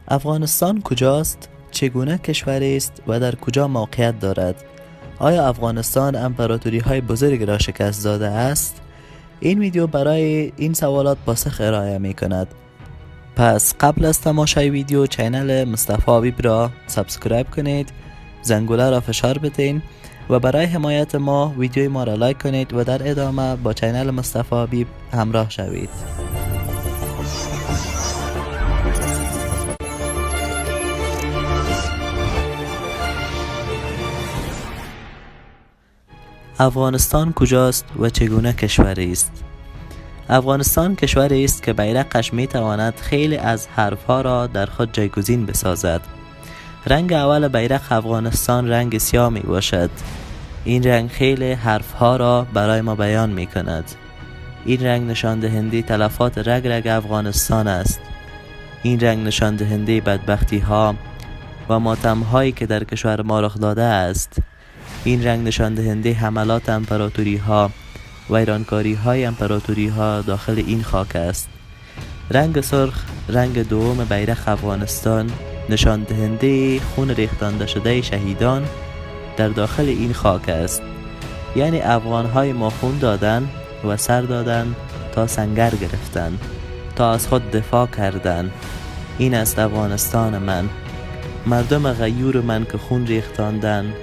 افغانستان کجاست؟ چگونه کشوری است و در کجا موقعیت دارد؟ آیا افغانستان امپراتوری های بزرگ را شکست داده است؟ این ویدیو برای این سوالات پاسخ ارائه می کند. پس قبل از تماشای ویدیو چینل مصطفی حبیب را سابسکرایب کنید، زنگوله را فشار بدین و برای حمایت ما ویدیوی ما را لایک کنید و در ادامه با چینل مصطفی حبیب همراه شوید. افغانستان کجاست و چگونه کشوری است؟ افغانستان کشوری است که بیرقش می تواند خیلی از حرفها را در خود جایگزین بسازد. رنگ اول بیرق افغانستان رنگ سیاه می باشد. این رنگ خیلی حرفها را برای ما بیان می کند. این رنگ نشان دهنده تلفات رگ رگ افغانستان است. این رنگ نشان دهنده بدبختی ها و ماتم هایی که در کشور ما رخ داده است. این رنگ نشان دهنده حملات امپراتوری ها و ویرانکاری های امپراتوری ها داخل این خاک است. رنگ سرخ رنگ دوم بیرق افغانستان نشان دهنده خون ریختانده شده شهیدان در داخل این خاک است. یعنی افغان های ما خون دادن و سر دادن تا سنگر گرفتن، تا از خود دفاع کردن. این است افغانستان من، مردم غیور من که خون ریختاندن،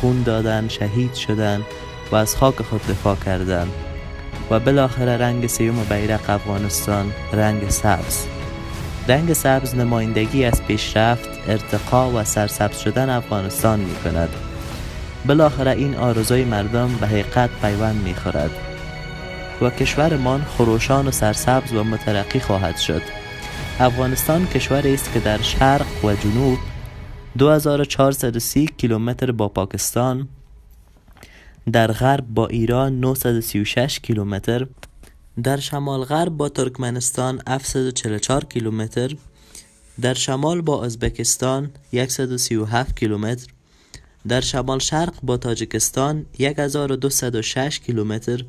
خون دادن، شهید شدن و از خاک خود دفاع کردن. و بالاخره رنگ سیوم بیرق افغانستان رنگ سبز. رنگ سبز نمایندگی از پیشرفت، ارتقا و سرسبز شدن افغانستان می کند. بالاخره این آرزوی مردم به حقیقت پیوند می خورد و کشورمان خروشان و سرسبز و مترقی خواهد شد. افغانستان کشوری است که در شرق و جنوب 2430 کیلومتر با پاکستان، در غرب با ایران 936 کیلومتر، در شمال غرب با ترکمنستان 744 کیلومتر، در شمال با ازبکستان 137 کیلومتر، در شمال شرق با تاجیکستان 1206 کیلومتر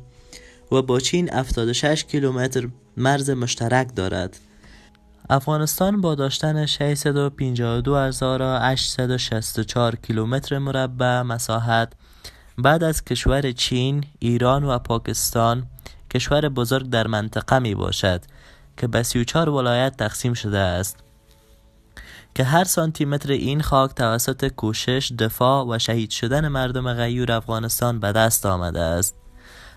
و با چین 76 کیلومتر مرز مشترک دارد. افغانستان با داشتن 652,864 کیلومتر مربع مساحت بعد از کشور چین، ایران و پاکستان کشور بزرگ در منطقه می باشد که به 34 ولایت تقسیم شده است که هر سانتی متر این خاک توسط کوشش، دفاع و شهید شدن مردم غیور افغانستان به دست آمده است.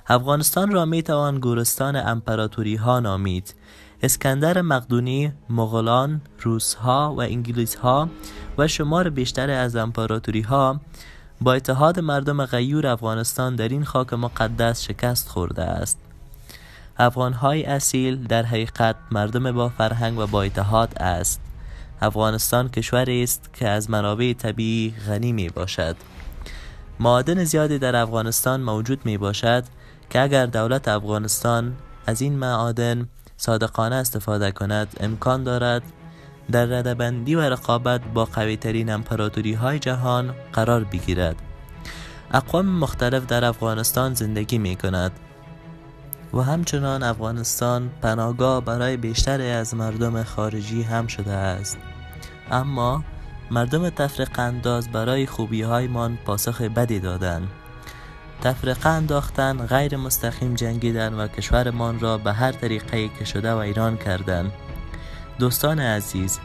افغانستان را می توان گورستان امپراتوری ها نامید. اسکندر مقدونی، مغولان، روس‌ها و انگلیس‌ها و شمار بیشتر از امپراتوری ها با اتحاد مردم غیور افغانستان در این خاک مقدس شکست خورده است. افغان‌های اصیل در حقیقت مردم با فرهنگ و با اتحاد است. افغانستان کشوری است که از منابع طبیعی غنی می باشد. معادن زیادی در افغانستان موجود می باشد که اگر دولت افغانستان از این معادن صادقانه استفاده کند امکان دارد در رده‌بندی و رقابت با قوی‌ترین امپراتوری های جهان قرار بگیرد. اقوام مختلف در افغانستان زندگی می کند و همچنان افغانستان پناهگاه برای بیشتر از مردم خارجی هم شده است. اما مردم تفرقه انداز برای خوبی هایمان پاسخ بدی دادند. تفرقه انداختن، غیر مستقیم جنگیدن و کشورمان را به هر طریقه‌ای که شده ویران کردند. دوستان عزیز،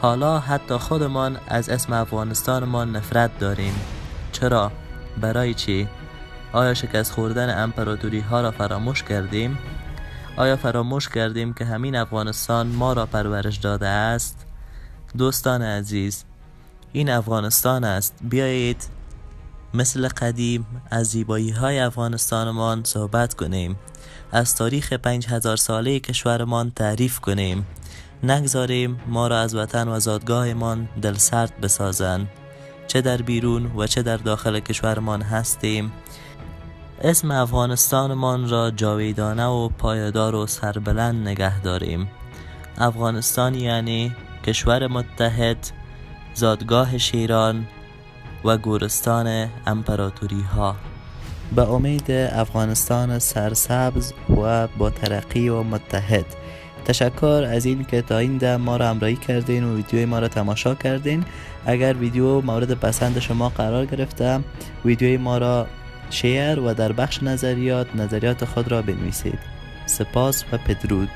حالا حتی خودمان از اسم افغانستانمان نفرت داریم. چرا؟ برای چی؟ آیا شکست خوردن امپراتوری ها را فراموش کردیم؟ آیا فراموش کردیم که همین افغانستان ما را پرورش داده است؟ دوستان عزیز، این افغانستان است. بیایید مثل قدیم از زیبایی های افغانستانمان صحبت کنیم. از تاریخ 5000 ساله کشورمان تعریف کنیم. نگذاریم ما را از وطن و زادگاهمان دل سرد بسازند. چه در بیرون و چه در داخل کشورمان هستیم، اسم افغانستانمان را جاویدانه و پایدار و سربلند نگه داریم. افغانستان یعنی کشور متحد، زادگاه شیران و گورستان امپراتوری ها. به امید افغانستان سرسبز و با ترقی و متحد. تشکر از این که تا این دم ما را همراهی کردین و ویدیوی ما را تماشا کردین. اگر ویدیو مورد پسند شما قرار گرفته، ویدیوی ما را شیر و در بخش نظریات خود را بنویسید. سپاس و بدرود.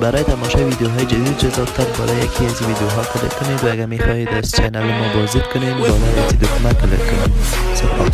برای تماشای ویدیوهای جدید جذاب‌تر بالای یکی از ویدیوها کلیک کنید و اگر می‌خواهید از چینل ما بازدید کنید بالای دکمه کلیک کنید. سپاس.